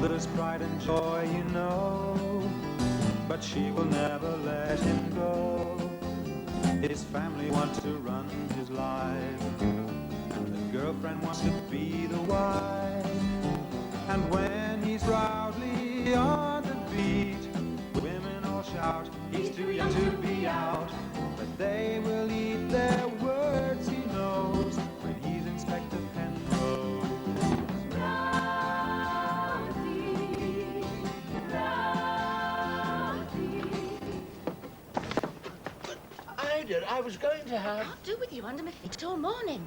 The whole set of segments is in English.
mother's pride and joy, you know, but she will never let him go. His family wants to run his life, and the girlfriend wants to be the wife. And when he's proudly on the beat, women all shout, he's too young to be out. But they will eat their words, he knows, when he's Inspector Penrose. Rosie, Rosie. Ida, I was going to have... Can't do with you under my feet all morning.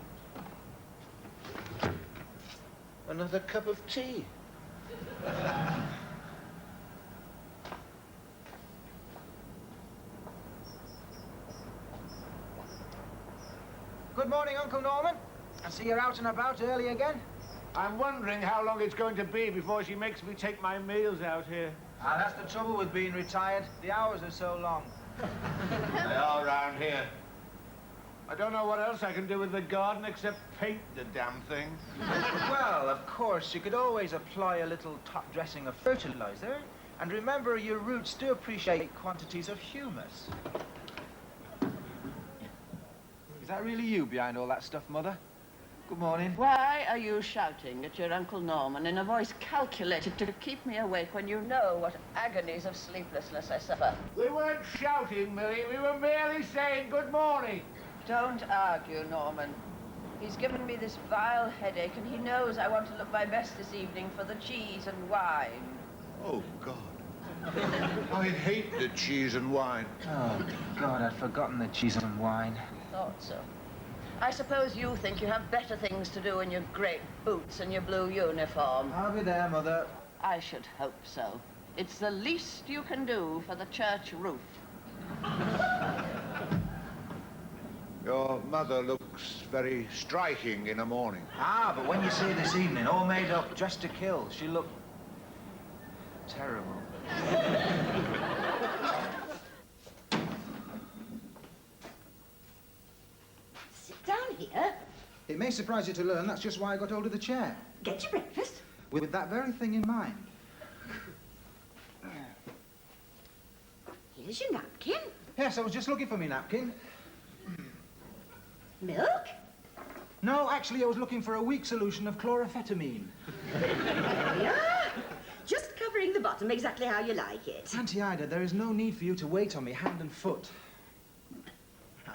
another cup of tea. Good morning, Uncle Norman. I see you're out and about early again. I'm wondering how long it's going to be before she makes me take my meals out here. Ah, that's the trouble with being retired. The hours are so long. They are round here. I don't know what else I can do with the garden except paint the damn thing. Well, of course, you could always apply a little top dressing of fertilizer. And remember, your roots do appreciate quantities of humus. Is that really you behind all that stuff, Mother? Good morning. Why are you shouting at your Uncle Norman in a voice calculated to keep me awake when you know what agonies of sleeplessness I suffer? We weren't shouting, Millie. We were merely saying good morning. Don't argue, Norman. He's given me this vile headache, and he knows I want to look my best this evening for the cheese and wine. Oh, God. I hate the cheese and wine. Oh, God, I'd forgotten the cheese and wine. Thought so. I suppose you think you have better things to do in your great boots and your blue uniform. I'll be there, Mother. I should hope so. It's the least you can do for the church roof. Your mother looks very striking in the morning. Ah, but when you see her this evening, all made up, dressed to kill, she looked terrible. Sit down here. It may surprise you to learn that's just why I got hold of the chair. Get your breakfast. With that very thing in mind. Here's your napkin. Yes, I was just looking for me napkin. Milk. No, actually, I was looking for a weak solution of chloraphetamine. There you are. Just covering the bottom exactly how you like it. Auntie Ida, there is no need for you to wait on me hand and foot.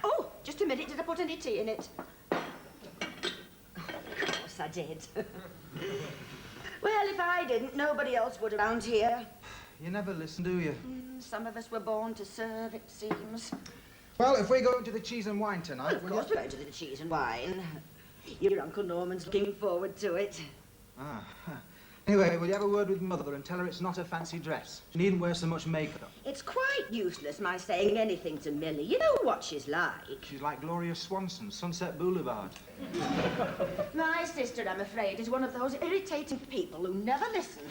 Oh, just a minute. Did I put any tea in it? Of course I did. Well, if I didn't, nobody else would around here. You never listen, do you? Some of us were born to serve, it seems. Well, if we go into the cheese and wine tonight, Of course we're going to do the cheese and wine. Your Uncle Norman's looking forward to it. Ah. Anyway, will you have a word with Mother and tell her it's not a fancy dress? She needn't wear so much makeup. It's quite useless my saying anything to Millie. You know what she's like. She's like Gloria Swanson, Sunset Boulevard. My sister, I'm afraid, is one of those irritating people who never listen.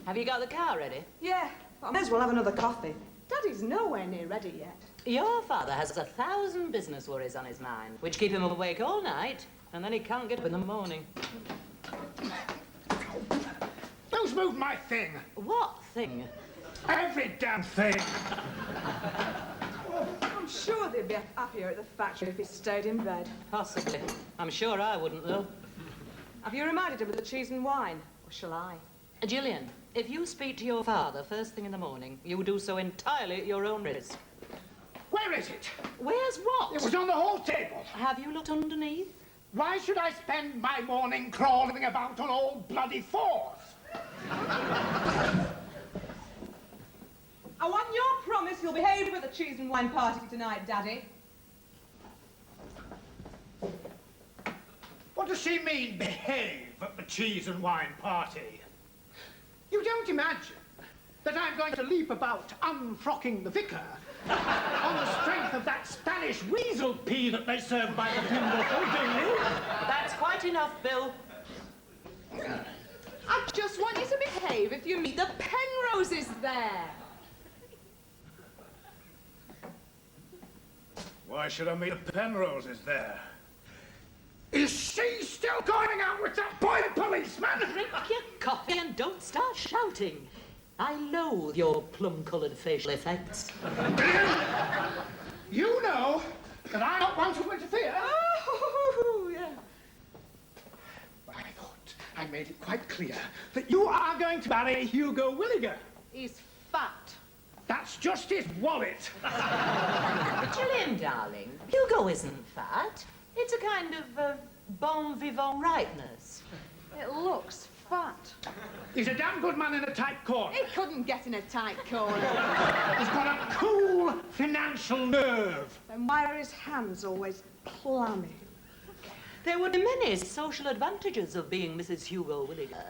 Have you got the car ready? Yeah, but I may as well have another coffee. Daddy's nowhere near ready yet. Your father has 1,000 business worries on his mind, which keep him awake all night, and then he can't get up in the morning. Don't move my thing. What thing? Every damn thing. I'm sure they'd be happier at the factory if he stayed in bed. Possibly. I'm sure I wouldn't, though. Have you reminded him of the cheese and wine? Or shall I? Gillian, if you speak to your father first thing in the morning, you do so entirely at your own risk. Where is it? Where's what? It was on the hall table. Have you looked underneath? Why should I spend my morning crawling about on all bloody fours? I want your promise you'll behave at the cheese and wine party tonight, Daddy. What does she mean, behave at the cheese and wine party? You don't imagine that I'm going to leap about unfrocking the vicar on the strength of that Spanish weasel pea that they serve by the thimbleful, do you? That's quite enough, Bill. I just want you to behave if you meet the Penroses there. Why should I meet the Penroses there? Is she still going out with that boy policeman? Drink your coffee and don't start shouting. I loathe your plum-coloured facial effects. You know that I don't want to interfere. Oh, yeah. I thought I made it quite clear that you are going to marry Hugo Williger. He's fat. That's just his wallet. Gillian, darling, Hugo isn't fat. It's a kind of bon vivant rightness. It looks fat. He's a damn good man in a tight corner. He couldn't get in a tight corner. He's got a cool financial nerve. Then why are his hands always clammy? There would be many social advantages of being Mrs. Hugo Williger,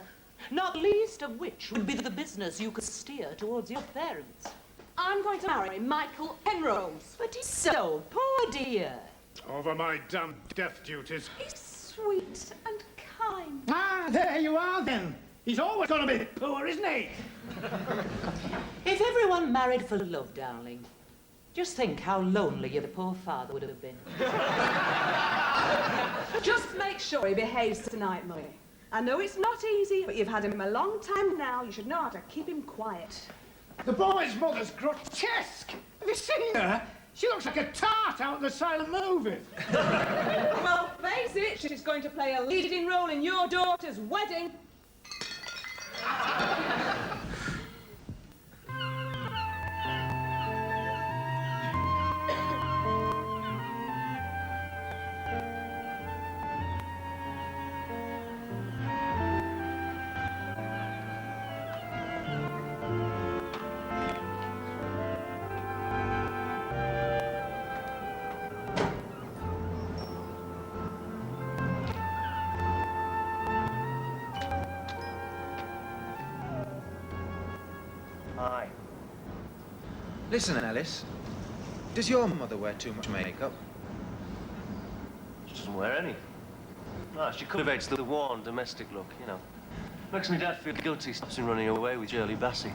not least of which would be the business you could steer towards your parents. I'm going to marry Michael Penrose. But he's so poor, dear. Over my damn death duties. He's sweet and kind. Ah, there you are then. He's always going to be poor, isn't he? If everyone married for love, darling, just think how lonely your poor father would have been. Just make sure he behaves tonight, Mummy. I know it's not easy, but you've had him a long time now. You should know how to keep him quiet. The boy's mother's grotesque. Have you seen her? She looks like a tart out of the silent movie. Well, face it, she's going to play a leading role in your daughter's wedding. Hi. Listen, Alice. Does your mother wear too much makeup? She doesn't wear any. No, she cultivates the warm domestic look, you know. Makes me dad feel guilty stops him running away with Shirley Bassey.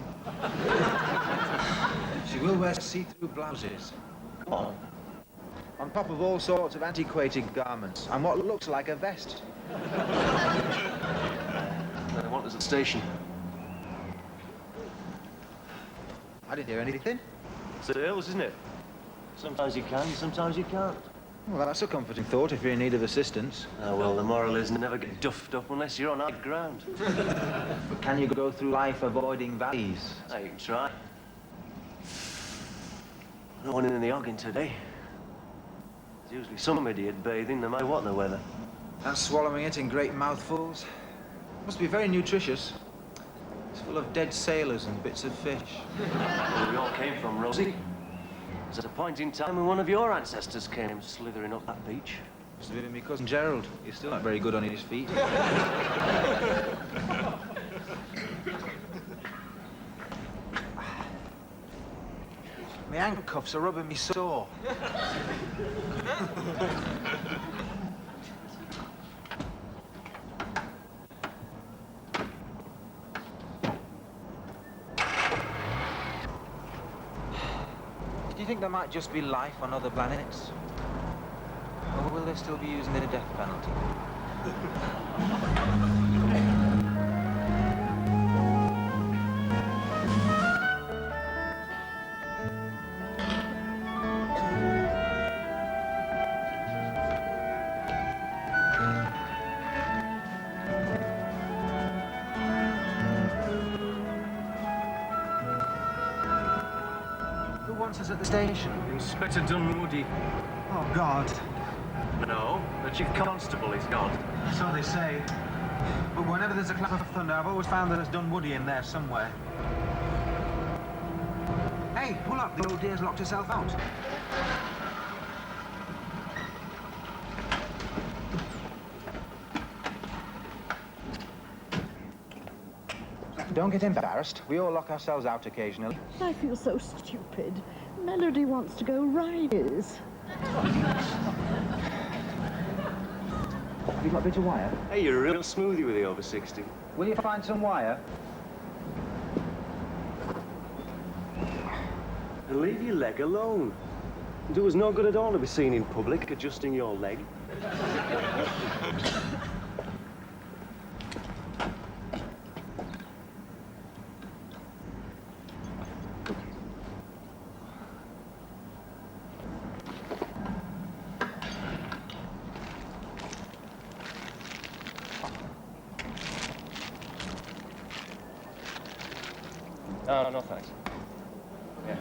She will wear see-through blouses. What? On top of all sorts of antiquated garments, and what looks like a vest. I want us at the station. I didn't hear anything. It's the hills, isn't it? Sometimes you can, sometimes you can't. Well, that's a comforting thought if you're in need of assistance. Oh, well, the moral is never get duffed up unless you're on high ground. But can you go through life avoiding valleys? Oh, you can try. No one in the Ogden today. There's usually some idiot bathing, no matter what the weather. And swallowing it in great mouthfuls. Must be very nutritious. It's full of dead sailors and bits of fish. Where we all came from, Rosie. There's at a point in time when one of your ancestors came slithering up that beach. Must have been my cousin Gerald. He's still not very good on his feet. My handcuffs are rubbing me sore. Do you think there might just be life on other planets? Or will they still be using the death penalty? Who wants us at the station? Inspector Dunwoody. Oh, God. No, the chief constable is gone. So they say. But whenever there's a clap of thunder, I've always found that there's Dunwoody in there somewhere. Hey, pull up. The old dear's locked herself out. Don't get embarrassed. We all lock ourselves out occasionally. I feel so stupid. Melody wants to go riders. Have you got a bit of wire? Hey, you're real smoothie with the over 60. Will you find some wire? And leave your leg alone. It was no good at all to be seen in public adjusting your leg. No, no thanks. Yeah.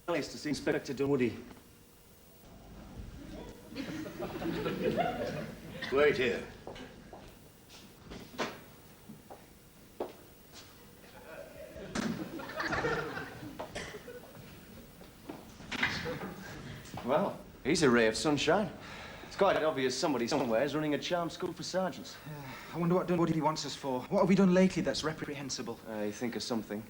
Nice to see Inspector Dunwoody. Wait here. Well, he's a ray of sunshine. It's quite obvious somebody somewhere is running a charm school for sergeants. I wonder what Dunwoody wants us for. What have we done lately that's reprehensible? I think of something.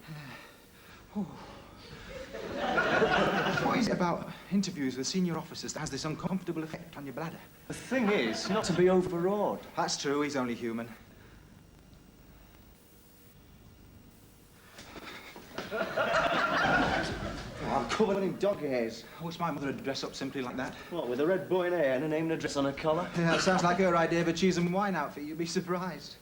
What is it about interviews with senior officers that has this uncomfortable effect on your bladder? The thing is, not to be overawed. That's true, he's only human. I'm covered in dog hairs. I wish my mother would dress up simply like that. What, with a red bow in her hair and a name and address on her collar? Yeah, that sounds like her idea of a cheese and wine outfit. You'd be surprised.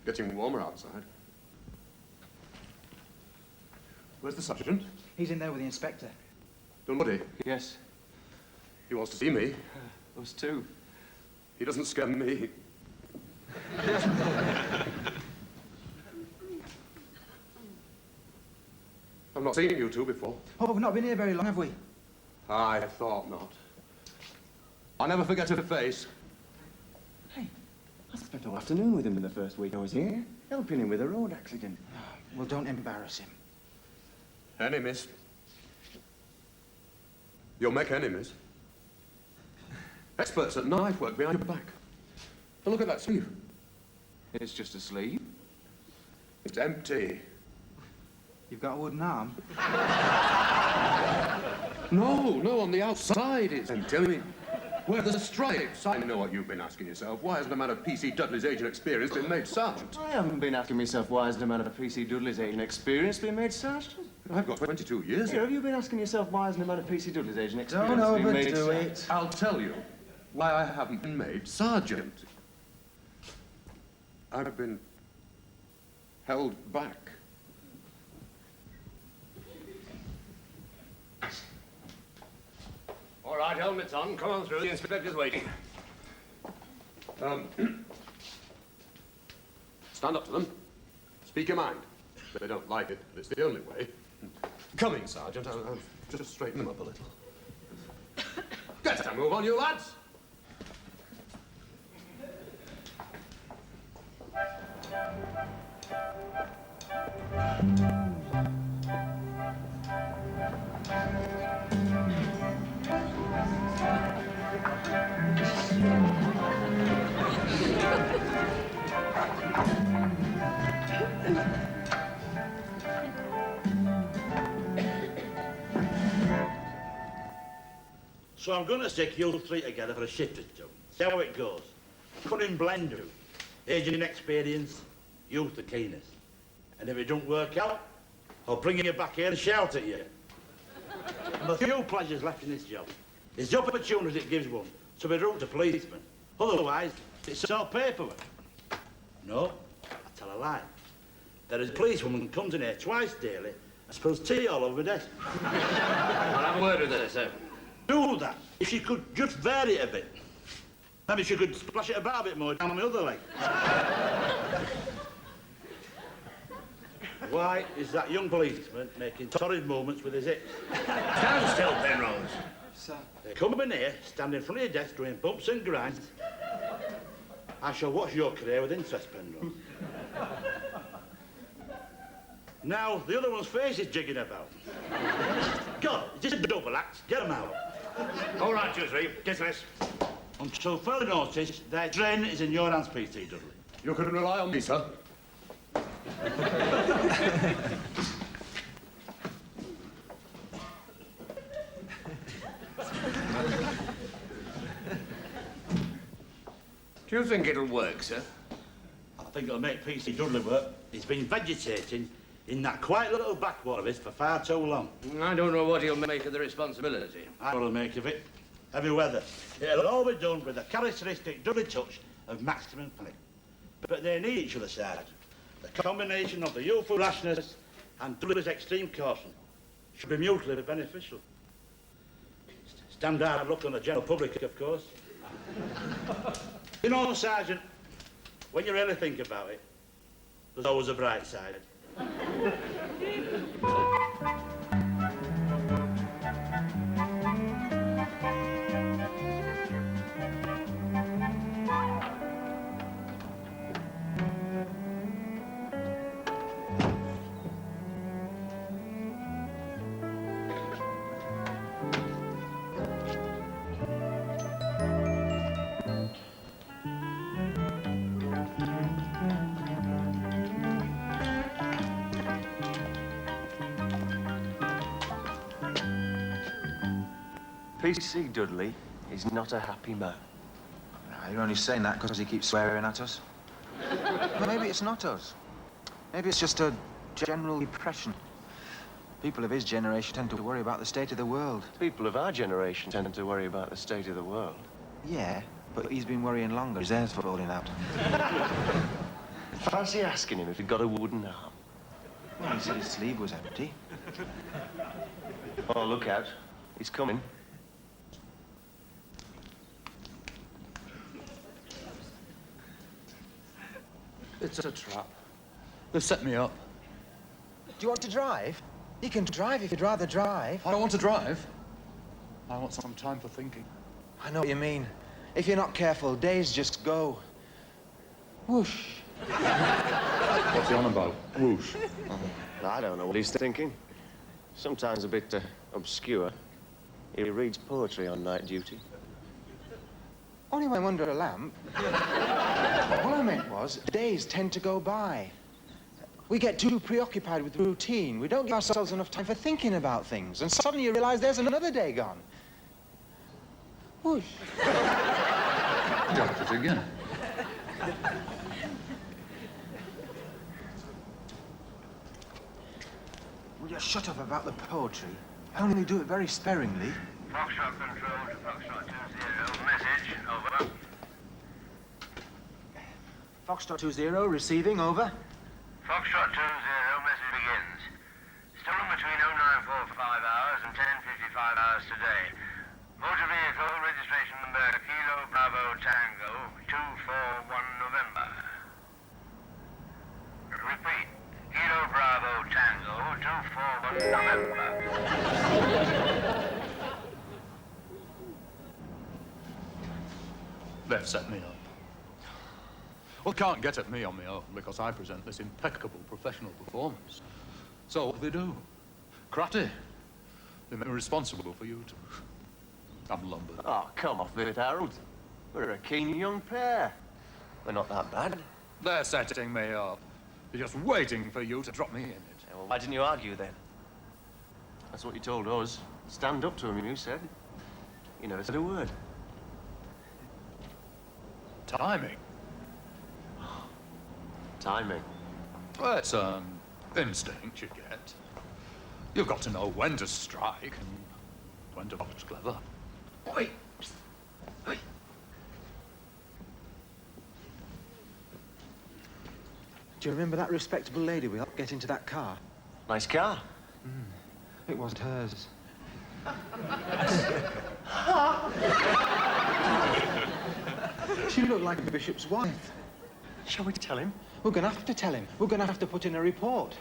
Getting warmer outside. Where's the sergeant? He's in there with the inspector. Dunwoody. Yes. He wants to see me. Us too. He doesn't scare me. I've not seen you two before. Oh, we've not been here very long, have we? I thought not. I'll never forget her face. Hey, I spent all afternoon with him in the first week I was here, helping him with a road accident. Well, don't embarrass him. Enemies. You'll make enemies. Experts at knife work behind your back. And look at that sleeve. It's just a sleeve. It's empty. You've got a wooden arm? No, on the outside it's empty. I mean, where are the stripes? I know what you've been asking yourself. Why hasn't a man of P.C. Dudley's age and experience been made sergeant? I haven't been asking myself why hasn't a man of P.C. Dudley's age and experience been made sergeant? I've got 22 years. Here, have you been asking yourself why hasn't a man of P.C. Dudley's age and experience Don't been made overdo sergeant? it. I'll tell you why I haven't been made sergeant. I've been held back. All right, helmets on. Come on through. The inspector's waiting. Stand up to them. Speak your mind. They don't like it, but it's the only way. Coming, Sergeant. I'll just straighten them up a little. Get a move on, you lads. So I'm going to stick you three together for a shift or two. See how it goes. Cunning blend of age and experience, youth and keenness. And if it don't work out, I'll bring you back here and shout at you. And a few pleasures left in this job. It's the opportunity it gives one to be rude to policemen. Otherwise, it's all paperwork. No, I tell a lie. There is a policewoman who comes in here twice daily and spills tea all over the desk. I'll have a word with her, sir. Do that. If she could just vary it a bit. Maybe she could splash it about a bit more down on my other leg. Why is that young policeman making torrid movements with his hips? Stand still, Penrose. Sir. They come in here, stand in front of your desk, doing bumps and grinds. I shall watch your career with interest, Penrose. Now, the other one's face is jigging about. God, it's just a double act. Get 'em out. All right, you three. Dismiss. Until further notice, their train is in your hands, P.C. Dudley. You can rely on me, sir. Do you think it'll work, sir? I think it'll make P.C. Dudley work. He's been vegetating in that quiet little backwater of his for far too long. I don't know what he'll make of the responsibility. I know what he'll make of it. Heavy weather. It'll all be done with the characteristic Dudley touch of maximum panic. But they need each other, Sergeant. The combination of the youthful rashness and Dudley's extreme caution should be mutually beneficial. Stand hard look on the general public, of course. You know, Sergeant, when you really think about it, there's always a bright side. P.C. Dudley is not a happy man. You're only saying that because he keeps swearing at us. Well, maybe it's not us. Maybe it's just a general depression. People of his generation tend to worry about the state of the world. People of our generation tend to worry about the state of the world. Yeah, but he's been worrying longer. His hair's falling out. Fancy asking him if he'd got a wooden arm. Well, he said his sleeve was empty. Oh, look out. He's coming. It's a trap. They've set me up. Do you want to drive? You can drive if you'd rather drive. I don't want to drive. I want some time for thinking. I know what you mean. If you're not careful, days just go. Whoosh. What's he on about? Whoosh. I don't know what he's thinking. Sometimes a bit obscure. He reads poetry on night duty. Only when I'm under a lamp. What I meant was, days tend to go by. We get too preoccupied with routine. We don't give ourselves enough time for thinking about things. And suddenly you realize there's another day gone. Whoosh. Got it again. Will you shut up about the poetry? I only do it very sparingly. Foxtrot control to Foxtrot 20. Message, over. Foxtrot 20, receiving, over. Foxtrot 20, message begins. Stolen between 0945 hours and 10:55 hours today. Motor vehicle, registration number Kilo Bravo Tango 241 November. Repeat. Kilo Bravo Tango 241 November. They've set me up. Well, can't get at me on my own because I present this impeccable professional performance. So what do they do? Karate. They make me responsible for you two. I'm lumbered. Oh, come off it, Harold. We're a keen young pair. We're not that bad. They're setting me up. They're just waiting for you to drop me in it. Yeah, well, why didn't you argue then? That's what you told us. Stand up to him, you said. You never said a word. Timing. Timing. Well, it's an instinct you get. You've got to know when to strike and when to box clever. Oi! Oi! Do you remember that respectable lady we helped get into that car? Nice car. It wasn't hers. She looked like a bishop's wife. Shall we tell him? We're going to have to tell him. We're going to have to put in a report.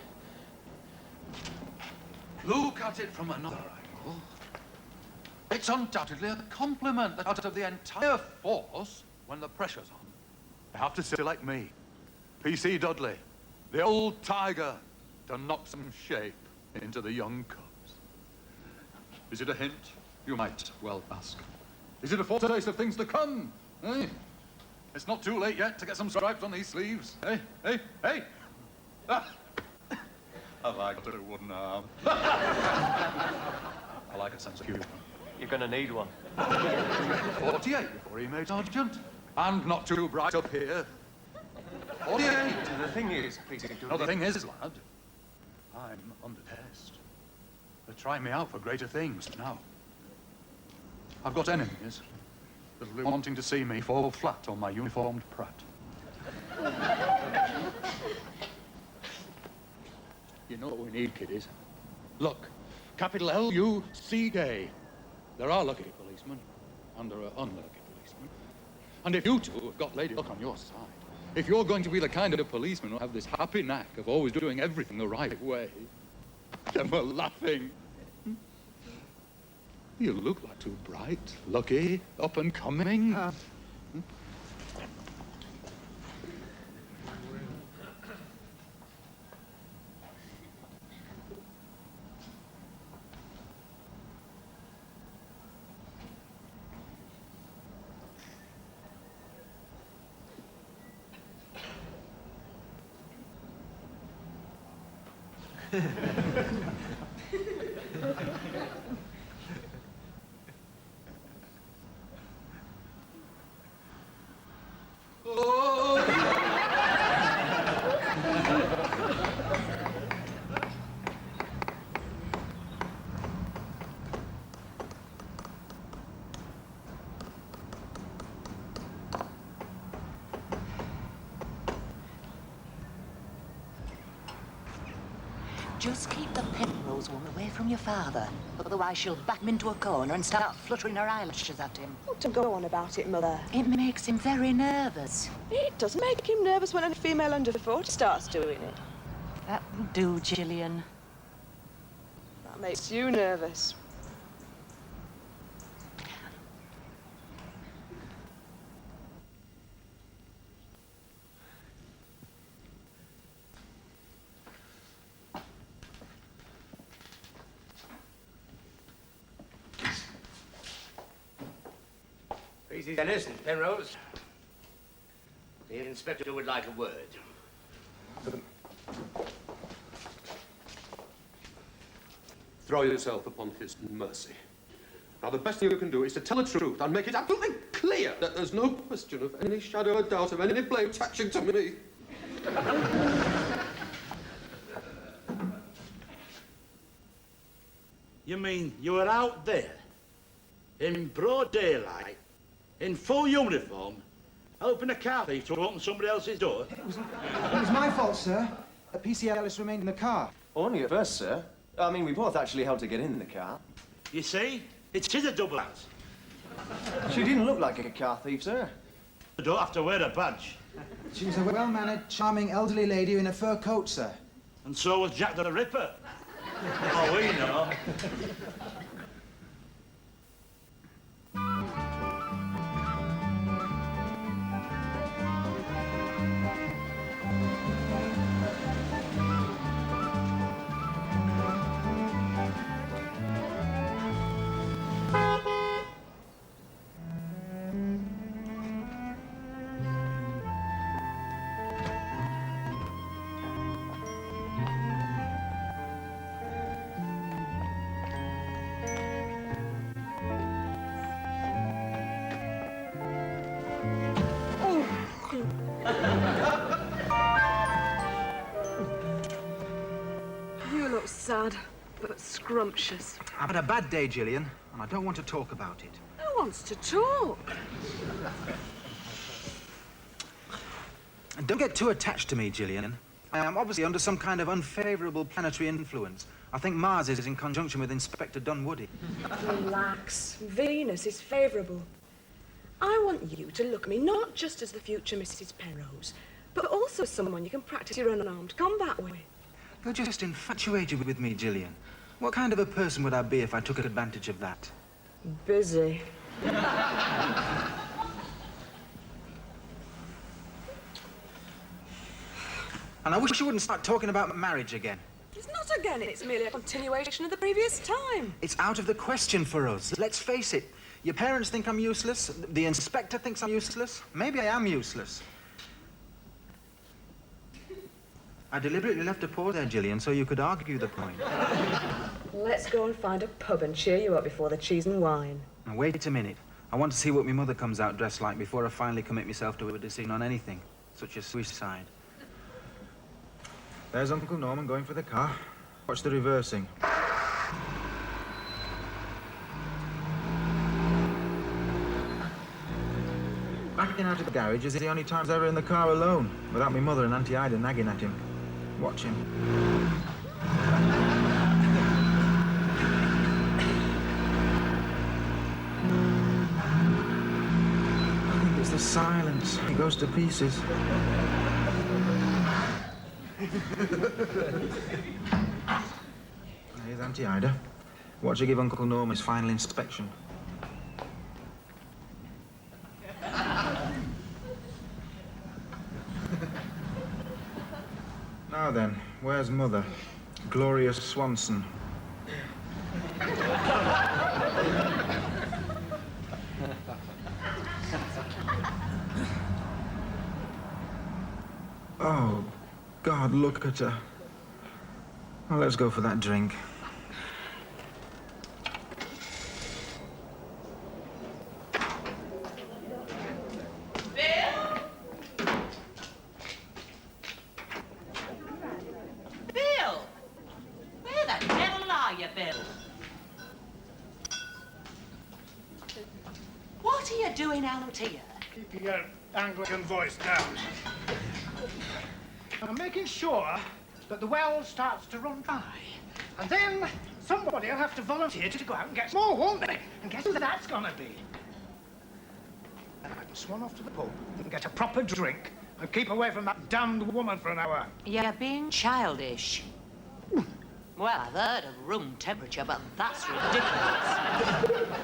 Look at it from another angle. It's undoubtedly a compliment that out of the entire force, when the pressure's on, they have to select me, P.C. Dudley, the old tiger, to knock some shape into the young cubs. Is it a hint? You might well ask. Is it a foretaste of things to come? Eh? It's not too late yet to get some stripes on these sleeves. Hey, hey, hey! Ah. Have I got a wooden arm? I like a sense of humour. You're gonna need one. 48 before he made sergeant. And not too bright up here. 48! The thing is, Peter... No, the thing is, lad, I'm under test. They're trying me out for greater things now. I've got enemies that'll be wanting to see me fall flat on my uniformed prat. You know what we need, kiddies? Look, capital L-U-C-K. There are lucky policemen, and there are unlucky policemen. And if you two have got Lady Luck on your side, if you're going to be the kind of policeman who have this happy knack of always doing everything the right way, then we're laughing. You look like too bright, lucky, up and coming. Just keep the Penrose one away from your father. Otherwise she'll back him into a corner and start fluttering her eyelashes at him. Not to go on about it, Mother. It makes him very nervous. It does make him nervous when a female under 40 starts doing it. That will do, Gillian. That makes you nervous. Easy, Dennis and Penrose. The inspector would like a word. Throw yourself upon his mercy. Now, the best thing you can do is to tell the truth and make it absolutely clear that there's no question of any shadow of doubt of any blame attaching to me. You mean you were out there, in broad daylight, in full uniform, helping a car thief to open somebody else's door? It was my fault, sir. PC Ellis remained in the car. Only at first, sir. I mean, we both actually helped her get in the car. You see? It is a double act. She didn't look like a car thief, sir. You don't have to wear a badge. She was a well-mannered, charming, elderly lady in a fur coat, sir. And so was Jack the Ripper. Oh, we know. You look sad, but scrumptious. I've had a bad day, Gillian, and I don't want to talk about it. Who wants to talk? And don't get too attached to me, Gillian. I am obviously under some kind of unfavourable planetary influence. I think Mars is in conjunction with Inspector Dunwoody. Relax. Venus is favourable. I want you to look at me not just as the future Mrs. Penrose, but also as someone you can practice your unarmed combat with. You're just infatuated with me, Gillian. What kind of a person would I be if I took advantage of that? Busy. And I wish you wouldn't start talking about marriage again. It's not again, it's merely a continuation of the previous time. It's out of the question for us. Let's face it, Your parents think I'm useless. The inspector thinks I'm useless. Maybe I am useless. I deliberately left a pause there, Gillian, so you could argue the point. Let's go and find a pub and cheer you up before the cheese and wine. Now, wait a minute. I want to see what my mother comes out dressed like before I finally commit myself to a decision on anything, such as suicide. There's Uncle Norman going for the car. Watch the reversing. Backing out of the garage is the only time I was ever in the car alone, without my mother and Auntie Ida nagging at him. Watch him. I think it's the silence. He goes to pieces. Here's Auntie Ida. Watch her give Uncle Norm his final inspection. Now then, where's Mother? Gloria Swanson. Oh, God, look at her. Well, let's go for that drink. What are you doing out here? Keeping your Anglican voice down. I'm making sure that the well starts to run dry. And then somebody will have to volunteer to go out and get more, won't they? And guess who that's gonna be? And I can swan off to the pub and get a proper drink and keep away from that damned woman for an hour. You're being childish. Well, I've heard of room temperature, but that's ridiculous.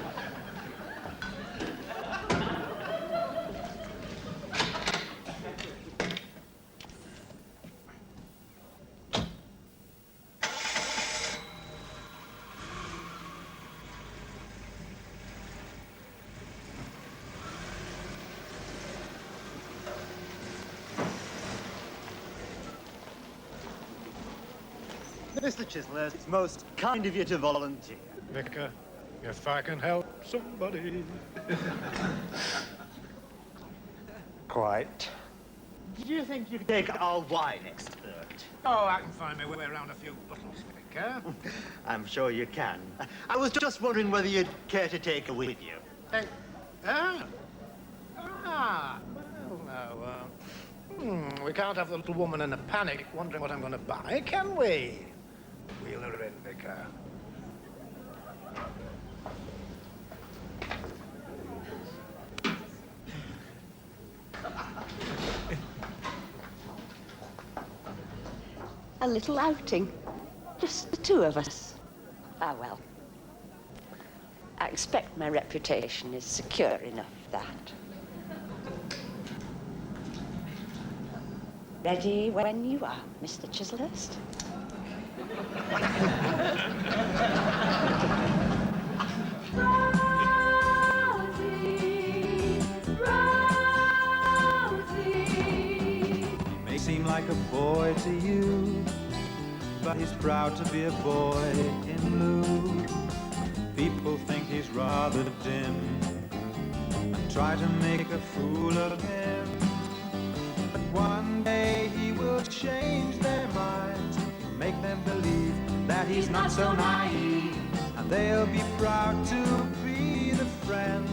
Mr. Chislehurst, it's most kind of you to volunteer. Vicar, if I can help somebody. Quite. Do you think you could take our wine expert? Oh, I can find my way around a few bottles, Vicar. I'm sure you can. I was just wondering whether you'd care to take her with you. Well, now, we can't have the little woman in a panic wondering what I'm going to buy, can we? Wheel her in, Vicar. A little outing. Just the two of us. Ah, well. I expect my reputation is secure enough, that. Ready when you are, Mr. Chislehurst. May seem like a boy to you, but he's proud to be a boy in blue. People think he's rather dim and try to make a fool of him. But one day he will change their minds, make them believe that he's not so naive, and they'll be proud to be the friend